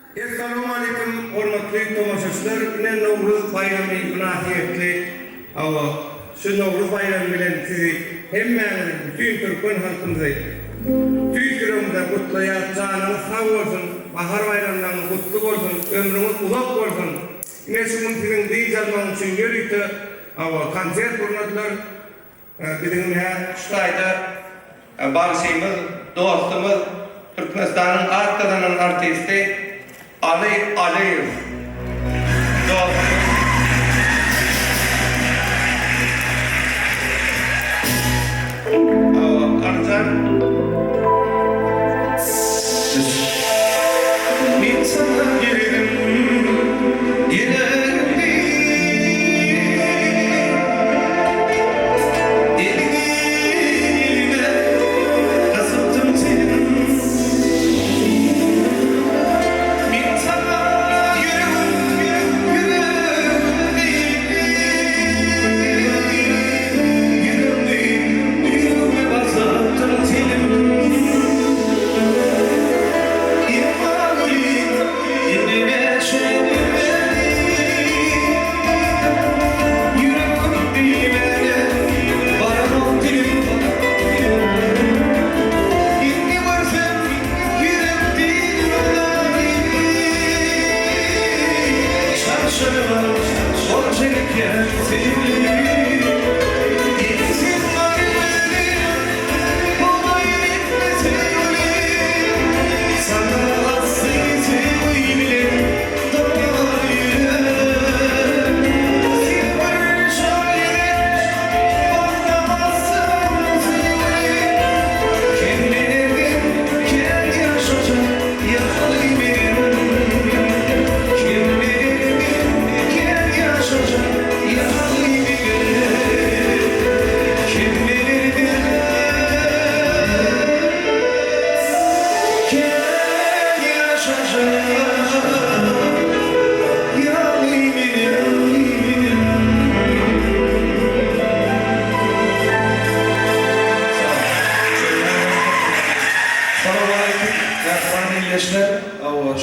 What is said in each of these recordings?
Assalamu alaikum hormatly tomoşaçylar. Ine Nowruz bayramy münasibetli şu Nowruz bayramy bilen sizi hemmäňizi bütün Türkmen halkymyzy tüýsürümde gutlaýar, janyňyz sag bolsun, bahar bayramlaryň gutly bolsun, ömrüňiz uzak bolsun. Ine şuň sizin diýjalmaň üçin ýörükde konsert urnadylar. Bizim Şuhayda barşymyz, dostumyz, Türkmenistan'ın arkadan artisti Ali Aliyev. Arcan bir sana girelim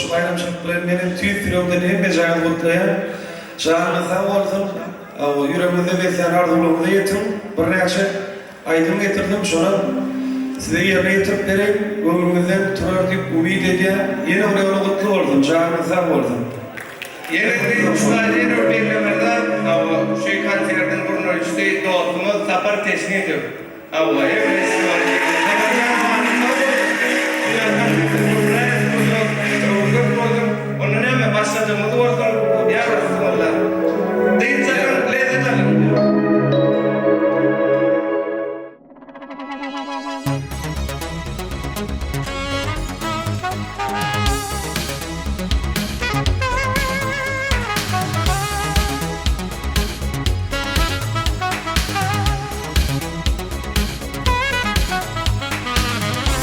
şu bayram şarkıları benim tüyütürümden hem canı kutlayan, canı sağ olsun, yüreğimizde besleyen ardılığımızı yetim, bir neçe aydın getirdim şuna, size yerine yetirip vereyim, ömrümüzden turar deyip ümit ediyor, yine oraya onu kutlu oldum, canı sağ olsun. Yerinde şuhayda örneklemeden şu konserden burun ölçüde dostumuz Sapar Teşni ediyor. Evlesi var. Onun hemen başladığımız ortam ya Resulallah. Deyince lezzet alın.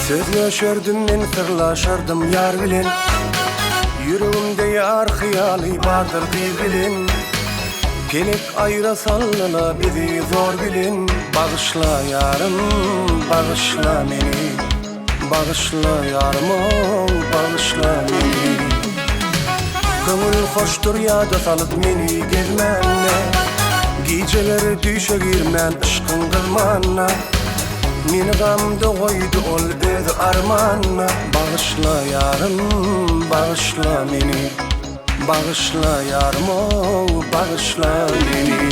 Sözleşerdim men sırlaşardım yar bilen, yüreğimde yar hıyali vardır bilen. Kelek ayra sallala bizi zor bilen. Bağışla yarım, bağışla meni, bağışla yarım, bağışla meni. Köngül hoştur yada salıp meni gezmenne, geceleri düşe girmen ışkın kılmanna. Meni gamda koydu ol öz armanna. Bağışla yarım, bağışla meni, bağışla yarım, bağışla meni.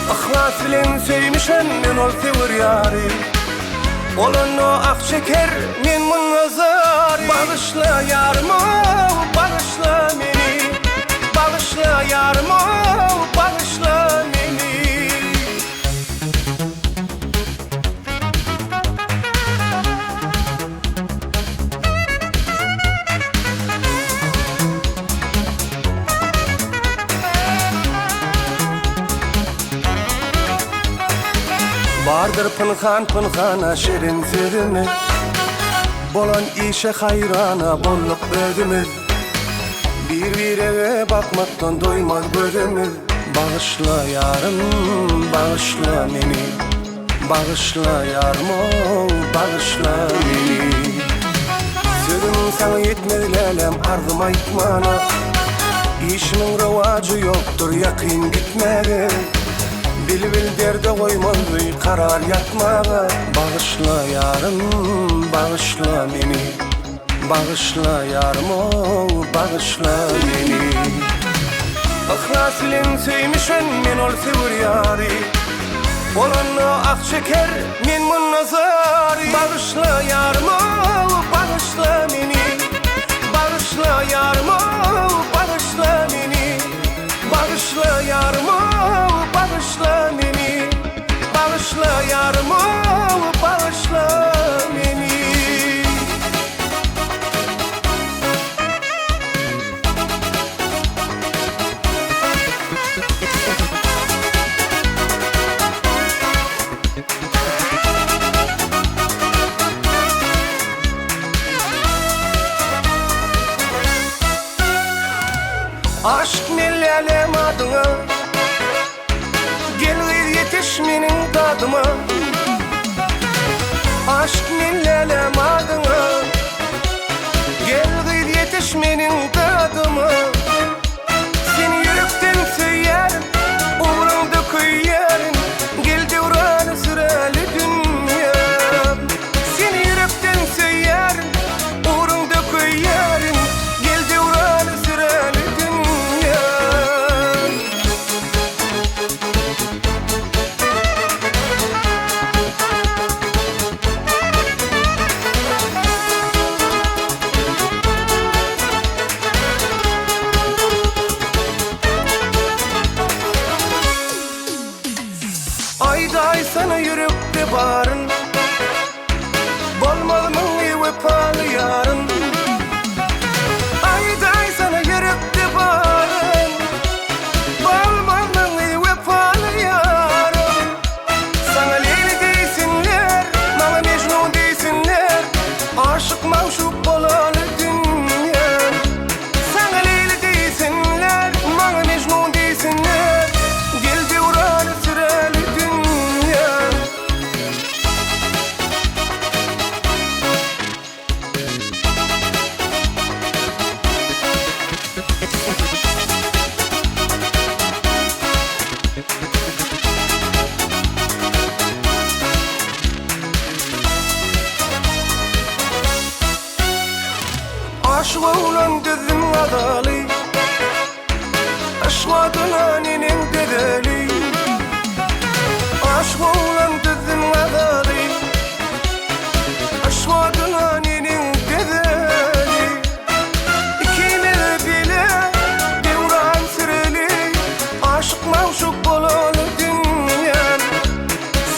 Ihlas bilen sevmişen men ol sever yari, olan o ak şeker men mun özari. Bağışla yarım, bağışla meni, bağışla yarım, bağışla meni. Vardır pınhan pınhana şirin sözümüz, bolan işe hayrana bolluk özümüz. Birbirine bakmaktan doymaz gözümüz. Bağışla yarım, bağışla meni, bağışla yarım, bağışla meni. Sözüm sana yetmezlelem arzum aytmana. İşimin revacı yoktur yakın gitmege. Bil derde koymadı karar yatmaga. Bağışla yarım, bağışla beni. Bağışla yarım, bağışla beni. Ihlas bilen söymişen men ol sevir yari. Olanna ak şeker men mun nazari. Bağışla yarım, bağışla beni. Bağışla yarım, bağışla beni. Bağışla yarım, bağışla beni. Bağışla yarım, bağışla beni. Aşk millelem adına, gelir yetiş menin tadıma. Aşk millelem adına, gelir yetiş menin tadıma. Seni yürekten söylerim, umrumda koyarım. Gel devranı sırali dünya. Seni yürekten söylerim, umrumda koyarım. Gel devranı sırali dünya. Ayday sana yürekte barın. Bolmalı mı vefalı yarın. Ayday sana yürekte barın. Bolmalı mı vefalı yarın. Sana Leyli deysinler, bana Mecnun deysinler. Aşık mavşuk bolalı dünya. Sana Leyli deysinler, bana Mecnun deysinler. Gel devranı sırali dünya. Aşk olan dedim adalı. Aşk adına nenin dedeli. Aşk olan dedim adalı. Aşk adına nenin dedeli. İkimiz bile devran süreli. Aşık mavşuk bolalı dünya.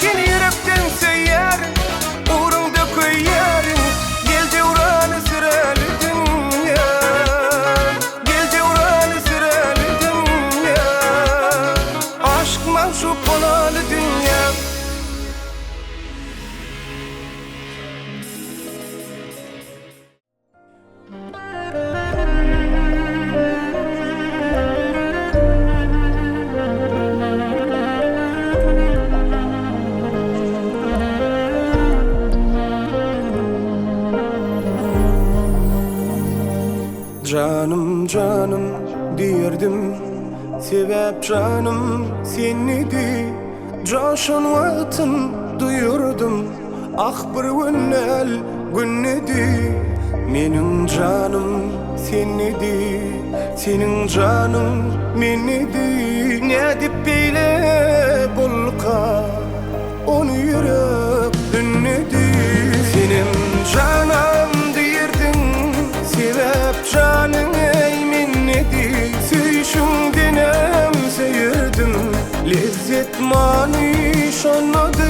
Seni yürekten söylerim, uğrunda koyarım. Gel devranı süreli dünya. Gel devranı süreli dünya. Aşk mavşuk bolalı dünya. Canım canım diyerdim, sebep canım senidi. Coşan vaktim duyurdum, ah bir günnel günnedi. Menin canım senidi, senin canım menidi. Ne dip beyle bulka, onu yürek dinledi. Senin canım diyerdin, sebep canın eymennedi. Söyüşün dinem seyirdim, lezzet maniş anladı.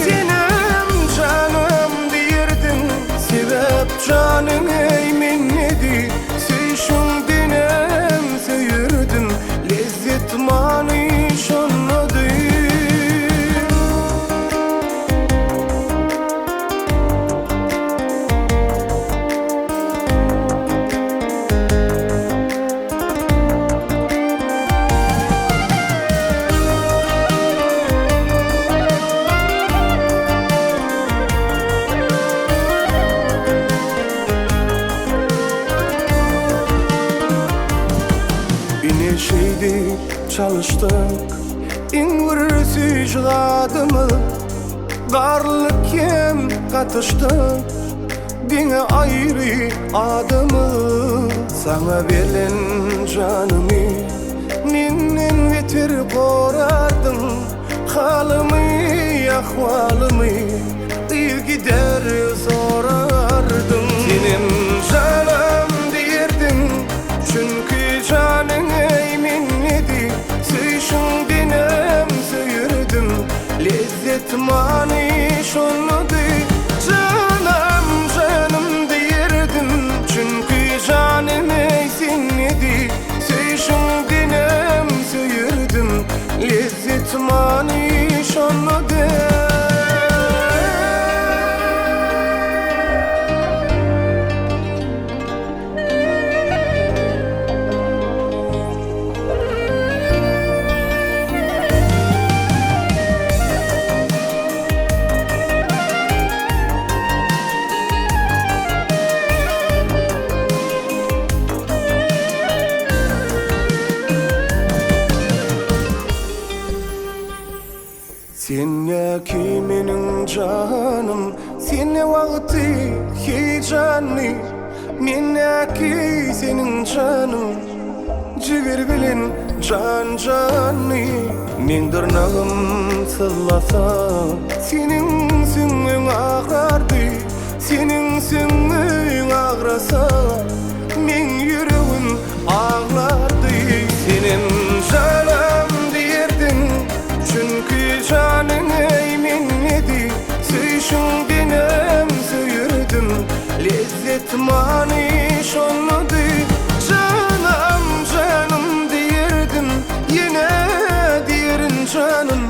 Senin canım diyerdin, sebep canın eymennedi. Söyüşün dinem seyirdim, lezzet maniş anladı. iyiydi, çalıştık. İngir süjladımı garlık kem katıştık. Dine ayrı adımı sana verilen canımı ninnen vetir korardım. Halımı, ahvalımı gider sorardım. Senin canım diyerdin, çünkü canın eyminledi. Süyşün dinem söyürdüm, lezzet mani şonludu. Canım canım diyerdin, çünkü canım eysinledi. Süyşün dinem söyürdüm, lezzet mani şonludu. Sen ya ki menin canım, sen ne vakti hicani. Men ya ki senin canım, ciğer bilen can cani. Men dırnağım sallasa, senin süngün ağrardı. Senin süngün ağrasa, men yüreğim ağlardı. Senin canım diyerdin, çünkü canın eyminledi. Süyşün dinem söyürdüm, lezzet mani şonludu. Canım canım diyerdin, yine diyerin canım.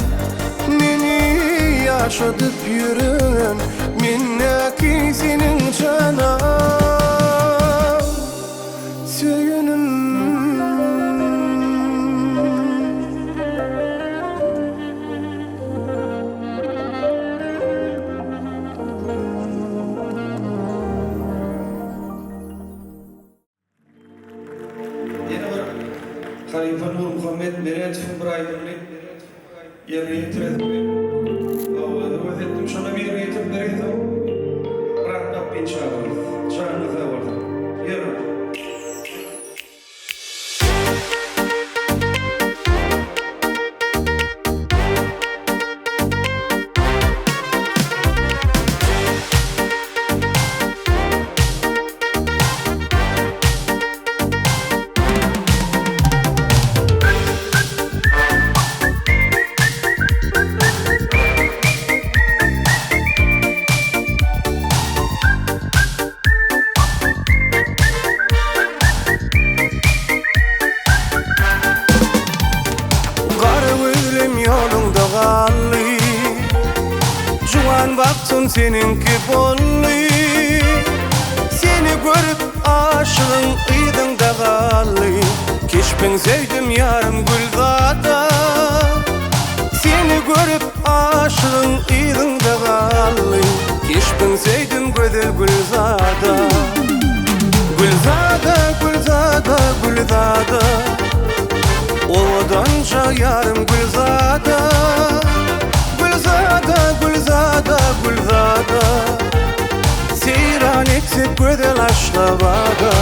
Meni yaşadıp yürün, minnaki senin canım söyünüm. Halife Nur Muhammed Meret Fıbray'ın yerine yitiredim. O ettim şuna bir yetim dereydim. Bırakmak bin çağırdı. Çağırdı vardı. Yarın. Baktım seninki bolli, seni görüp aşığın ıydın da galli. Keşpen sevdim yarım Gülzada, seni görüp aşığın ıydın da galli. Keşpen sevdim güzel Gülzada. Gülzada, Gülzada, Gülzada, odanca yarım Gülzada. Gülzada, Gülzada, Gülzada, seyran etsek güzel Aşkabada.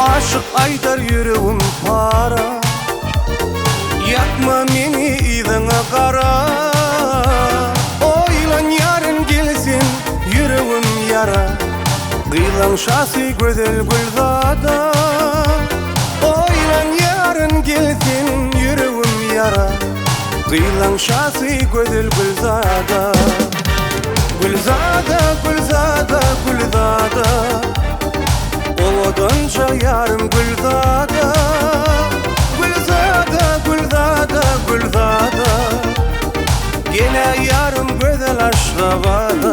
Aşık aydar yüreğim para, yakma meni idana kara. Oylan yarın gelsin yüreğim yara, kıyılan şası güzel Gülzada. Oylan yarın gelsin yüreğim yara, kıyılan şası güzel Gülzada. Gülzada, Gülzada, Gülzada, odanca yarım Gülzada. Gülzada, Gülzada, Gülzada, gene yarım güzel Aşkabada.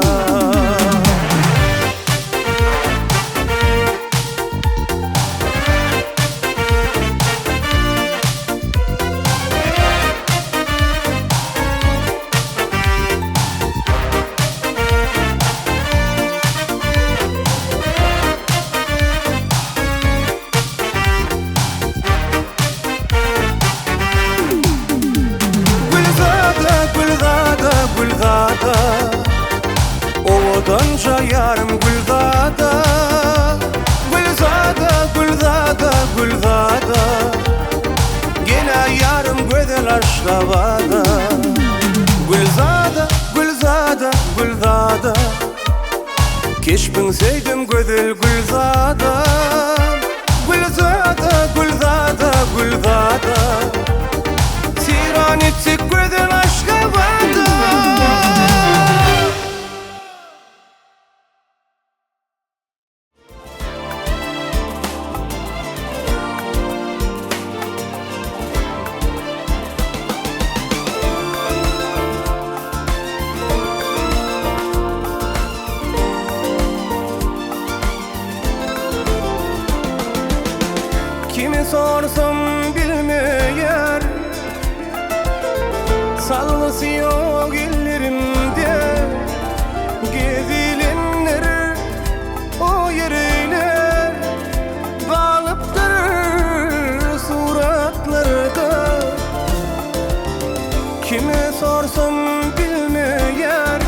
yarım Gülzada, Gülzada, Gülzada, Gülzada. Gene yarım güzel aşlavada. Gülzada, Gülzada, Gülzada. Keşbin seydim güzel Gülzada, Gülzada, Gülzada, Gülzada. Siran ettik güzel aşlavada. Kimi sorsam bilmeyer, salgısı yok ellerimde. Gezilenler o yerler kalıptır suratlarda. Kime sorsam bilmeyer,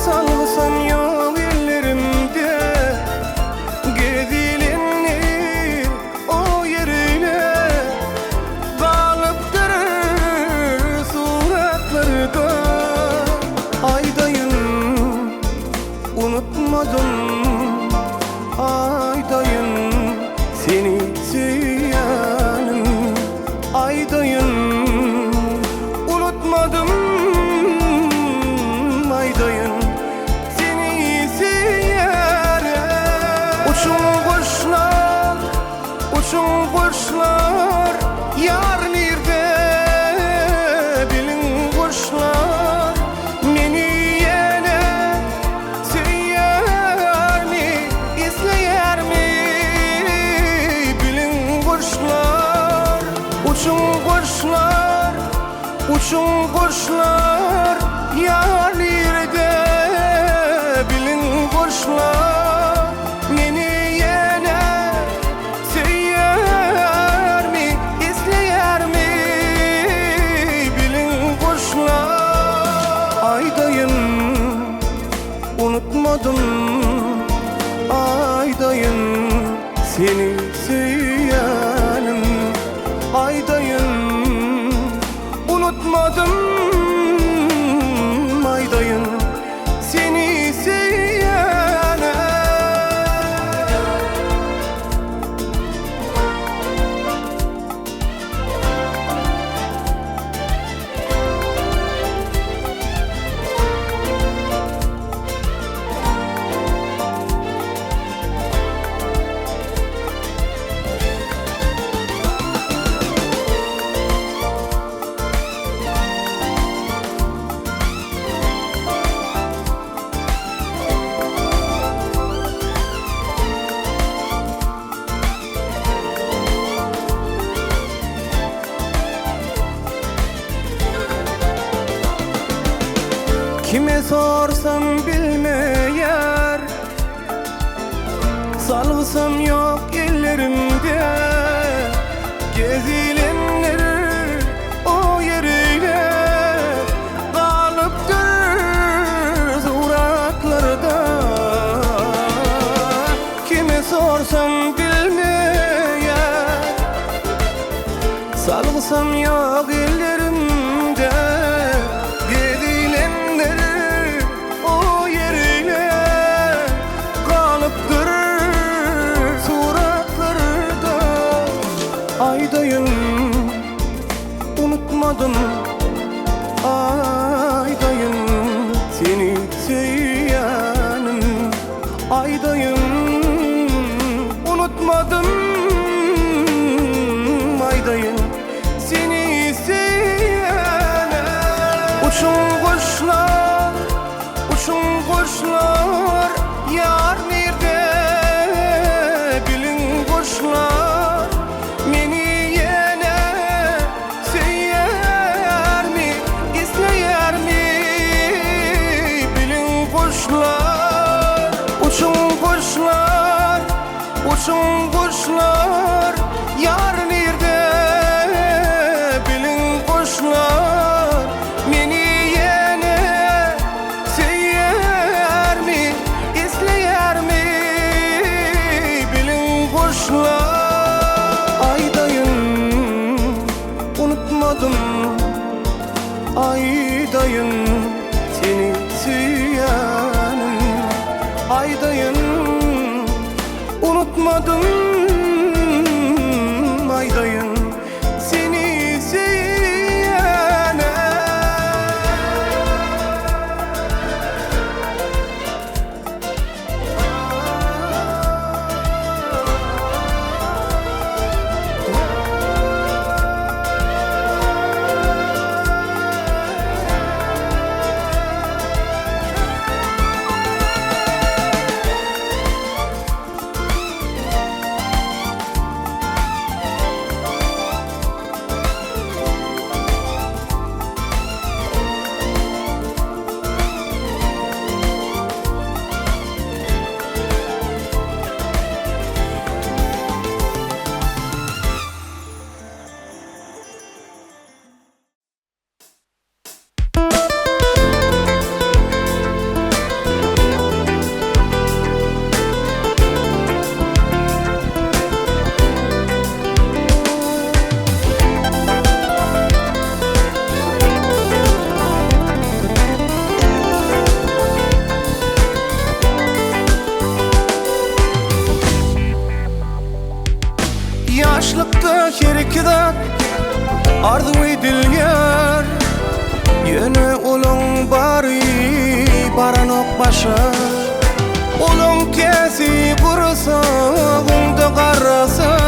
salgısın yok ellerimde. Gezilenler o yerler kalıptır suratlarda. Aydayın unutmadım, aydayın seni sevyanım. Aydayın unutmadım, aydayın seni sevyanım. Uçun kuşlar, uçun kuşlar, yar nerede bilin kuşlar. Meni yine söyler mi, izleyer mi bilin kuşlar. Uçun kuşlar, uçun kuşlar, yar nerede bilin kuşlar. Meni yine söyler mi, izleyer mi bilin kuşlar. Aydayım unutmadım, aydayım seni sevyanım. Aydayım unutmadım, aydayım seni sevyanım. Kime sorsam bilmeyer, salgısam yok ellerimde. Gezilenler o yerler kalıptır suratlarda. Kime sorsam bilmeyer, salgısam yok ellerimde. Gezilenler o yerler kalıptır suratlarda. Aydayım unutmadım, aydayım seni sevyanım. Aydayım unutmadım, aydayım seni sevyanım. Uçun kuşlar, uçun kuşlar, yar nerede bilin kuşlar. Meni yine söyler mi, izleyer mi bilin kuşlar. Uçun kuşlar, uçun kuşlar, yar nerede bilin kuşlar. Meni yine söyler olmadım aydayım seni sevene. Yaşlıkta kerikdat arzu edilyer, yine olun bari baranok başa. Olun kesi bursa bunda qarasa,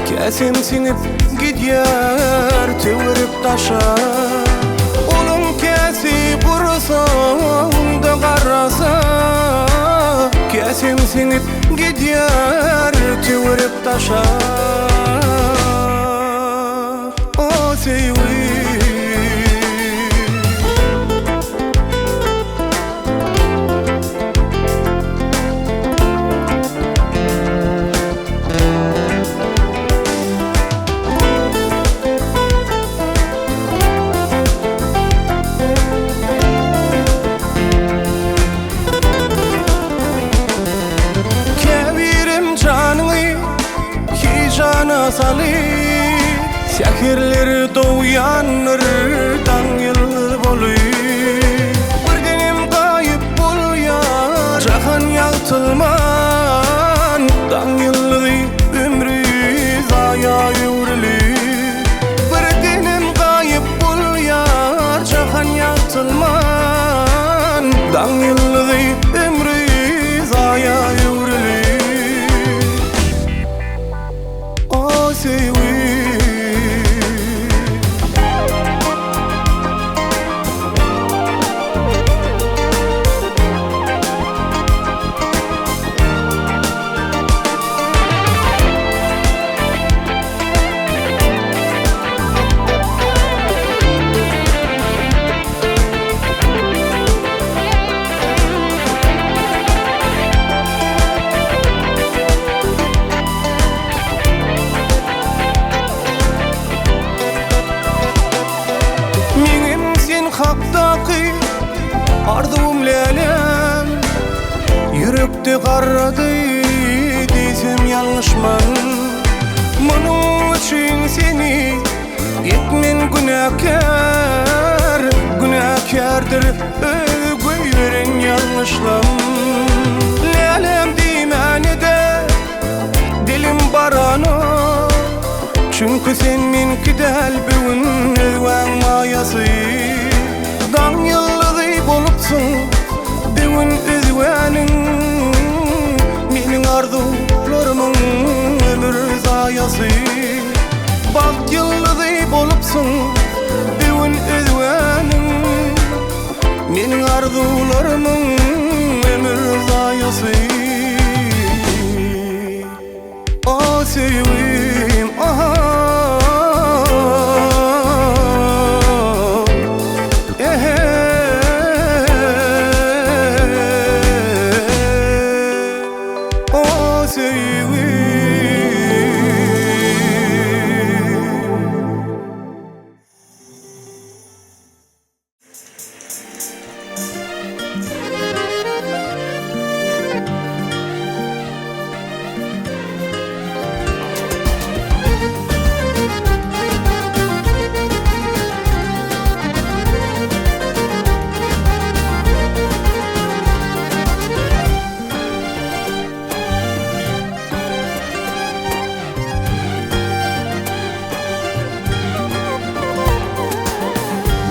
kesim sinip gidyer tüvürüp taşa. Olun kesi bursa bunda qarasa, kesim sinip gidyer tüvürüp taşa. O sevgi salir, şehirler doğuyanır dağıl boluy. Bir denim kayıp bol ya, cahan yaltılman, dağıllı ömrü zaya yürülü. Bir denim kayıp bol ya, cahan yaltılman, dağıllı ömrü zaya yürülü. Haktaki arzum lelem, yürekte qarradı desem yanlışman. Bunun için seni etmen günahkar, günahkardır övgü veren yanlışlam. Lelem dimani de dilim barano, çünkü sen minki delbün özven mayası. Dan yıllığı bolupsun devin özvenin, menin arzularımın ömür zayası. Bak yıllığı bolupsun devin özvenin, menin arzularımın ömür zayası. O sevim aha.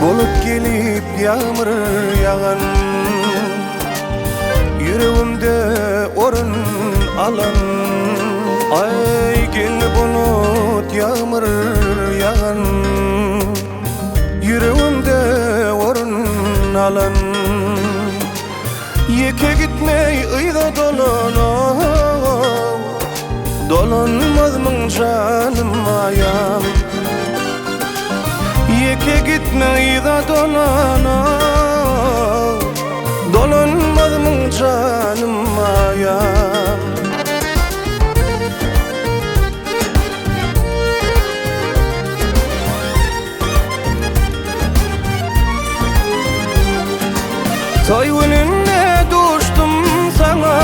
bulut gelip yağmur yağan, yüreğimde orun alan. Ay gel bulut yağmur yağan, yüreğimde orun alan. Yeke gitmey ıyda dolanmazmın canım ayam. Yeke gitmey ıyda dolanmazmın canım ayam. Toy önüne düştüm sana,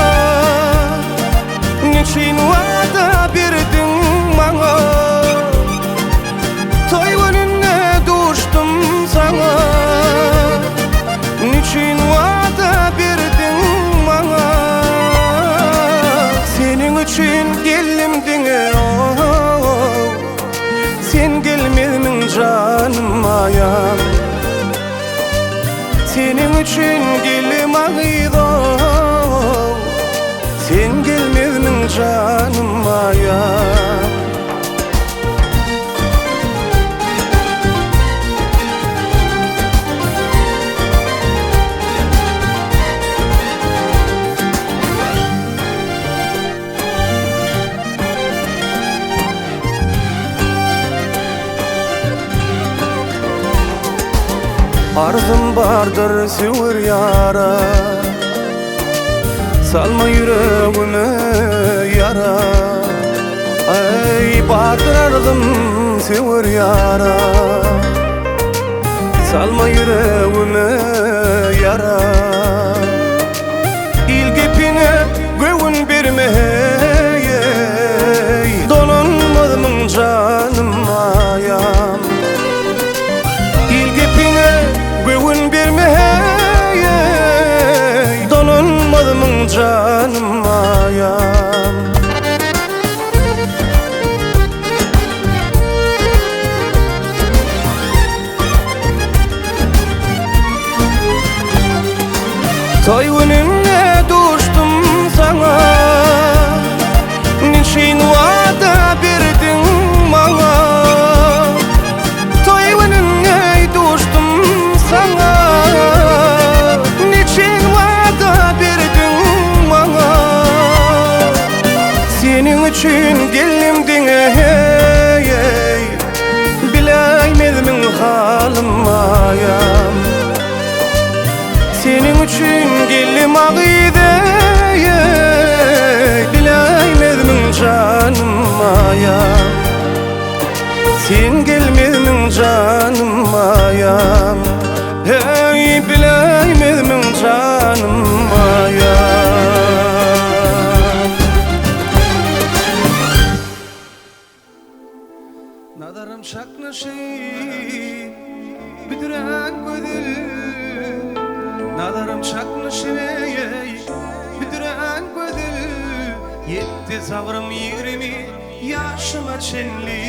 niçin vada birdin bana? Toy önüne düştüm sana, niçin vada birdin bana? Senin için geldim oh, sen gelmedin canım ayam. Senin için gelim ağıydı, sen gelmedin canım ayam. Arzum bardır süvür yara, salma yüreğime yara. Ay bardır arzum süvür yara, salma yüreğime yara. İlgipine göğün birme dolanmadım canım ayam. İlgipine göğün birme dolanmadım canım ayam. Toy önüne düştüm sana, niçin vada birdin bana? Toy önüne düştüm sana, niçin vada birdin bana? Senin için geldim hey, bileymedim halim ayam. Senin için gelim ağıydı, bileymedim canım ayam. Sen gelmedin canım ayam, hey bileymedim canım ayam. Nadarım çaknaşı büdüren gödül, nadarım çaknaşı büdüren gödül. Yetti savrım 20 yaşıma çenli.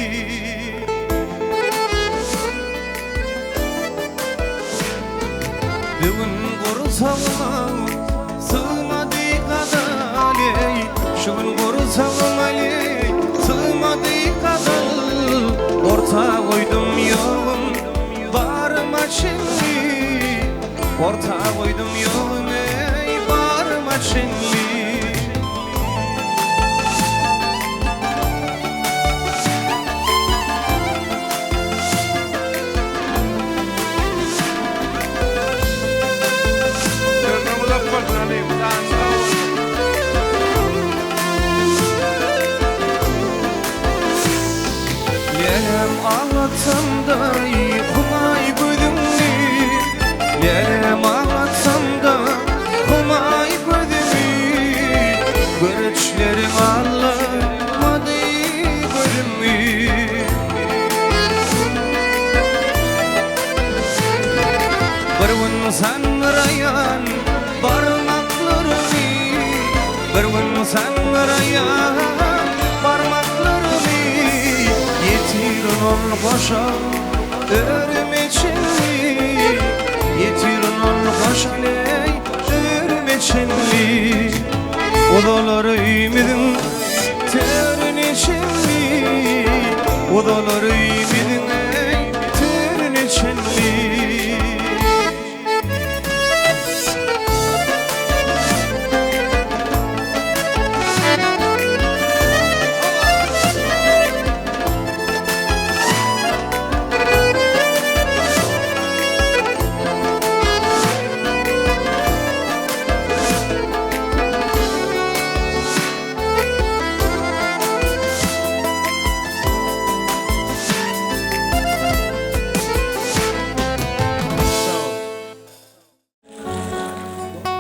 Bugün korusalım sığmadı kadar, şugün korusalım ali sığmadı kadar. Orta koydum yolum barıma çenli, orta koydum yolum barıma çenli. Lelem ağlatsam da kumay gözümü, lelem ağlatsam da kumay gözümü. Görüşlerim ağlamadı gözümü. Bir gün sanrayan parmaklarımı, bir gün sanrayan parmaklarımı. Yetirin ol koşa örüm içimi. Getirin onu hoşaley örmeçenli Odaları ümidin terin içenli Odaları ümidin terin içenli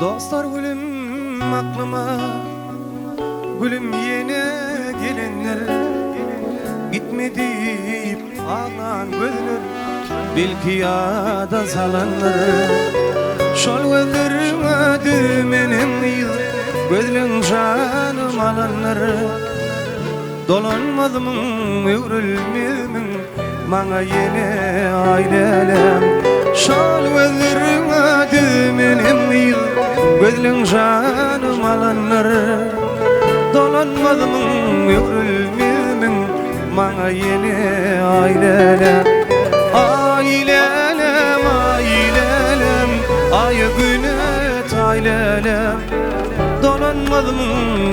Dostlar gülüm aklıma Gülüm yine gelenler Gitme deyip ağlan gözler Belki yada salanlar Şol gözlerime dümenin Gözlün canım alanlar Dolanmadım övrülmedim Bana yine ailelem Şol gözlerime dümenin Gözlün canım alanlar Dolanmadım övrülmedim Bana yine ailelem Ailelem, ailelem Ay günet ailelem Dolanmadım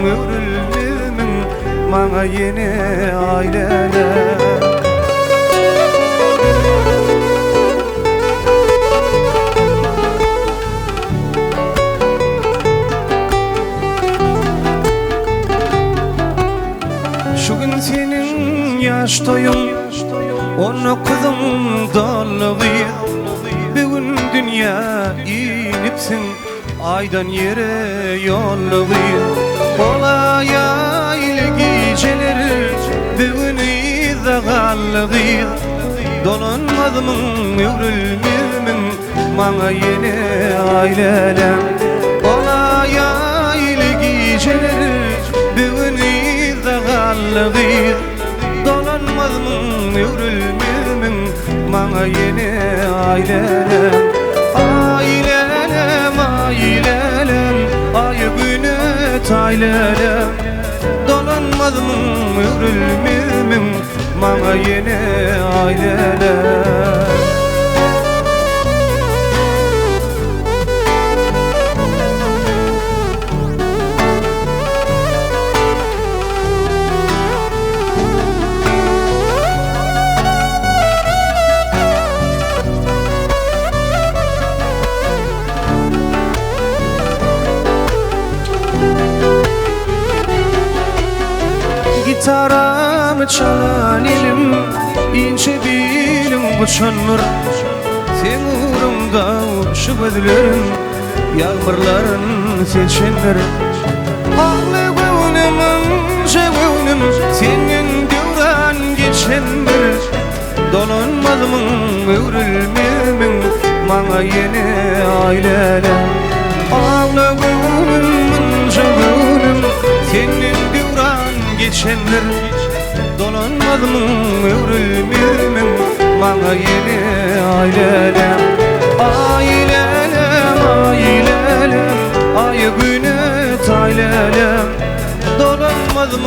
övrülmedim Bana yine ailelem Senin yaş toyun Onu kızım dallığı Bugün dünya inipsin Aydan yere yolluğu Ola yaylı geceleri Bugün izağallığı Dolanmadım övrülmedim Bana yine ailelem Ola yaylı geceleri Bugün izağallığı Dolanmadım övrülmedim Bana yine ailelem Ailelem, ailelem Ay günet ailelem Dolanmadım övrülmedim Bana yine ailelem Gitaramı çalan elim İnce bilim bu çanır Sen uğrumda şu gözlerin Yağmurların seçenler Ağlı gönlümün cevunum Senin devran geçenler Dolanmadım övrülmemin Bana yine ailelem Ağlı gönlümün cevunum Senin devran geçenler Dolanmadım övrülmemin Bana yine ailelem Ailelem, ailelem Ay günet ailelem Dolanmadım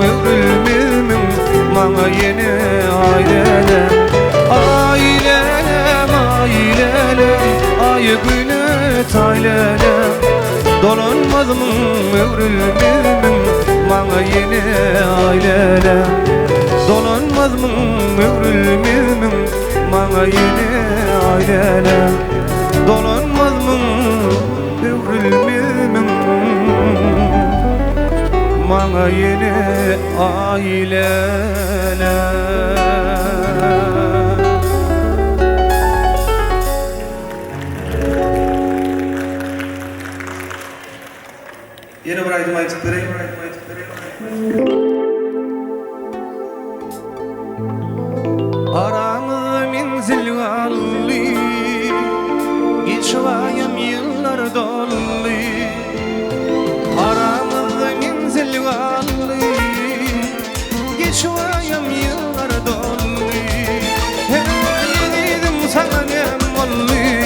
övrülmemin Bana yine ailelem Ailelem, ailelem Ay günet ailelem Dolanmadım övrülmemin Bana yine ailelem Dolanmadım övrülmemin Bana yine ailelem Dolanmadım övrülmemin Bana yine ailelem Yeni bir aydım aytıp vereyim. Aramızda menzil valli Geçvayım yıllar dolli Aramızda menzil valli Geçvayım yıllar dolli Hey dedim sana ne molli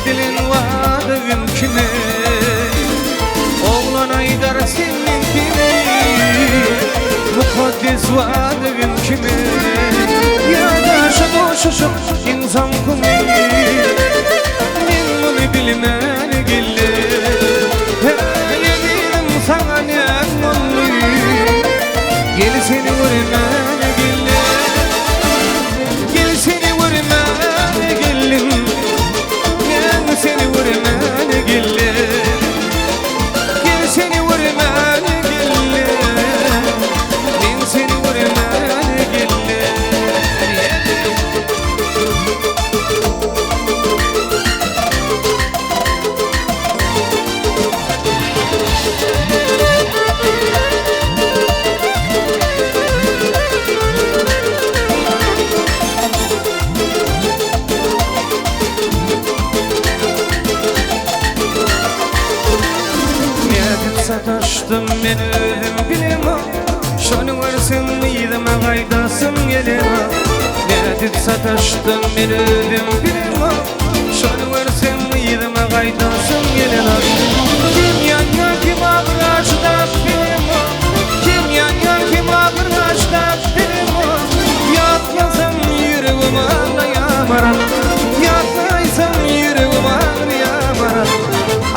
Edilin vaadın kime Oğlan Aydar seninkine Mukaddes vaadın kime Ya da şadoşuşum insan kumi Men bunu bilmän gelle Yedim sana ne anmalı Gel seni vurmän gelle Gel seni vurmän gellim Gel seni vurmän gelle Gel seni vurmän gelle Men seni vurmän gelle Sataştım ben özüm bilmem Şonu varsın mideme gaydasım gelemem Nedip sataştım ben özüm bilmem Şonu varsın mideme gaydasım gelemem Kim yanıyor kim ağırlaştap bilmem Kim yanıyor kim ağırlaştap bilmem Yatmasam yüreğime ağlayamaram Yatmaysam yüreğime ağlayamaram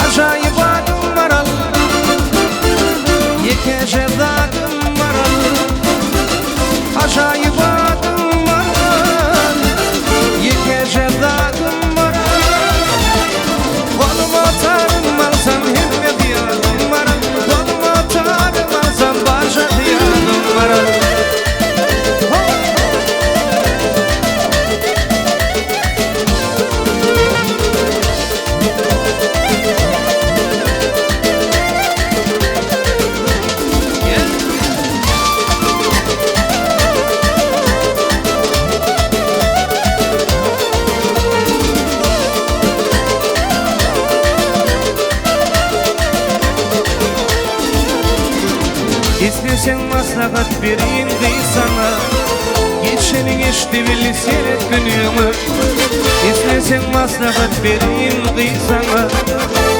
Acayip adım var Yeke dadım var Acayip adım var Yeke dadım var Koluma tanınmazsam himmet yanım var Koluma tanınmazsam başak yanım var İstesen maslahat vereyim dey sana Geçeni geçti billi seyret günümü İstesen maslahat vereyim dey sana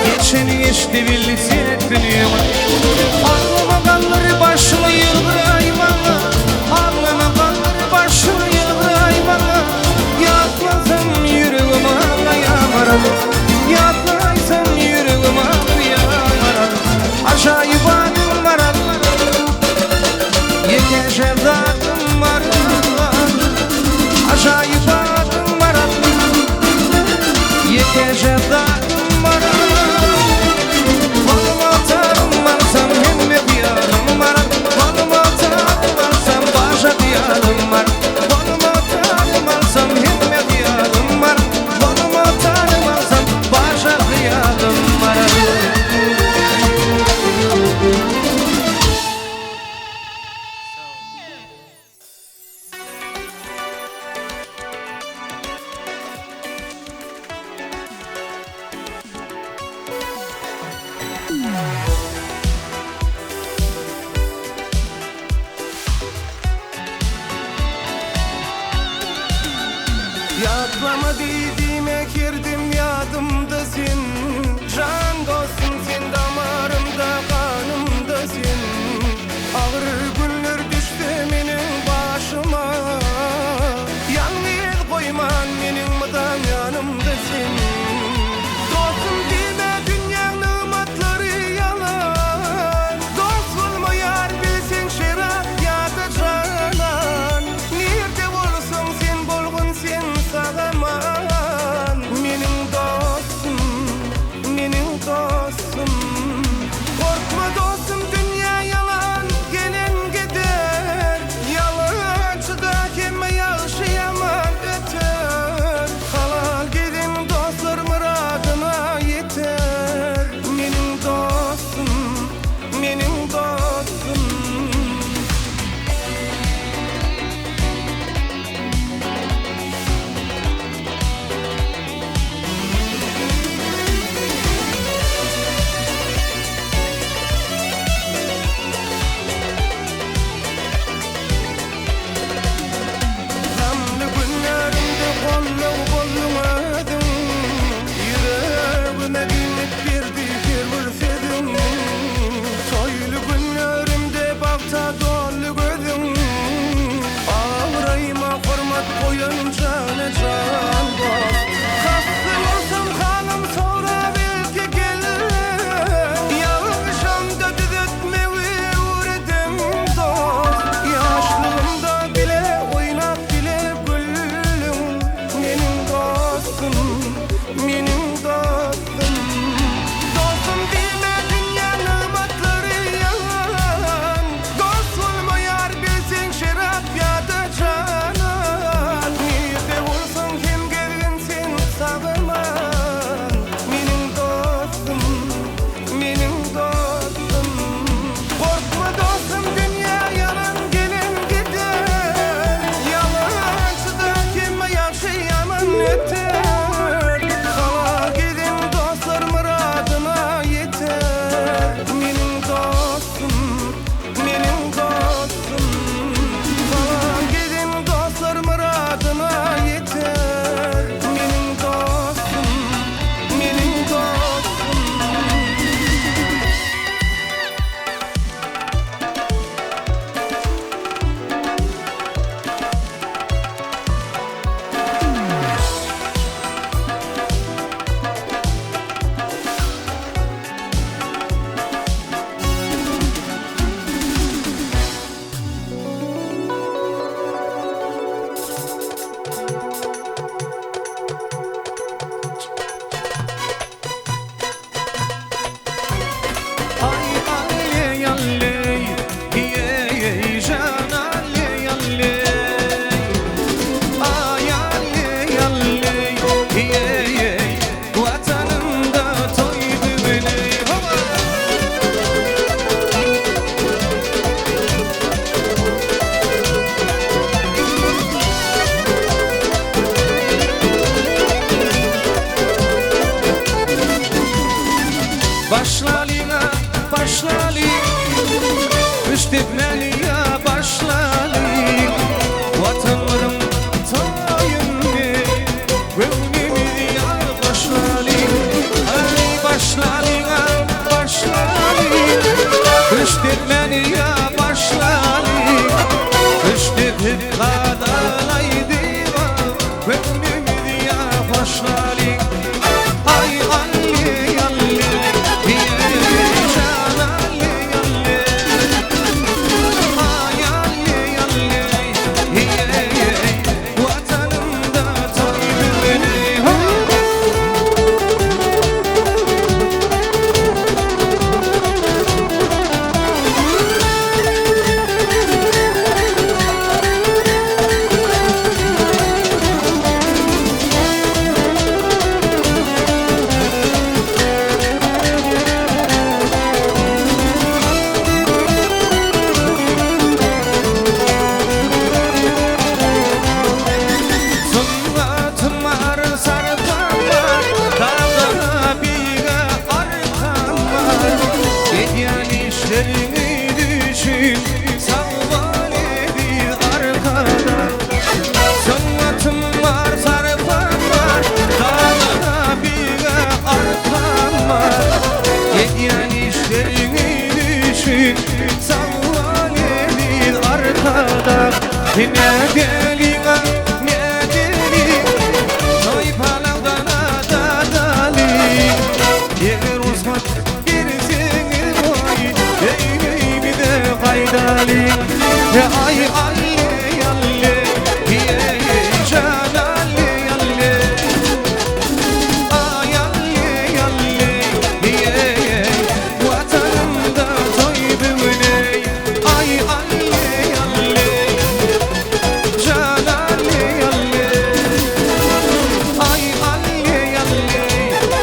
Geçeni geçti billi seyret günümü Ağlama kalır başımı yıldıray bana Ağlama kalır başımı yıldıray bana Yatmasam yüreğime ağlayamaram Yatmaysam yüreğime ağlayamaram Acayip adım var Yeke dadım var Acayip adım var Yeke dadım var Koluma tanınmazsam himmet yanım var Koluma tanınmazsam başak yanım var Koluma tanınmazsam himmet yanım var Koluma tanınmazsam başak yanım var Yatlama dediğime girdim yadımdasın Can dostum sen damarımda kanımdasın Ağır günler düştü benim başıma Yalnız koyman benim mıdan yanımdasın Dostum deme dünyanın matları yalan Dost olmayar bilsen şerat ya da canan Nerede olsun sen bolgun sen sağaman düştürmeni ya başladı Düştürüp kadalaydı Gönlümü ya başladı Ay Ali Ali Can Ali Ali Ay Ali Ali Vatanımda taybini Elini düşün Savval edil arkada Sanatım var sarfam var Dağlara bir arkam var Yedyen işlerini düşün Savval edil arkada Ne gelin ne gelin Noy palavdan adadali Yer uzmat Haydali ay Ali Ali Can Ali Ali ay Ali Ali Vatanımda toydum ey ay Ali Ali Can Ali Ali ay Ali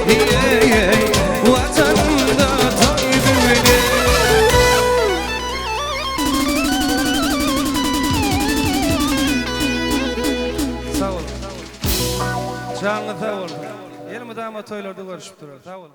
Ali Vatanımda toydum ey Sağ olun. Canlı sağ olun. Elimi damat toylarda görüşüp durar. Sağ olun.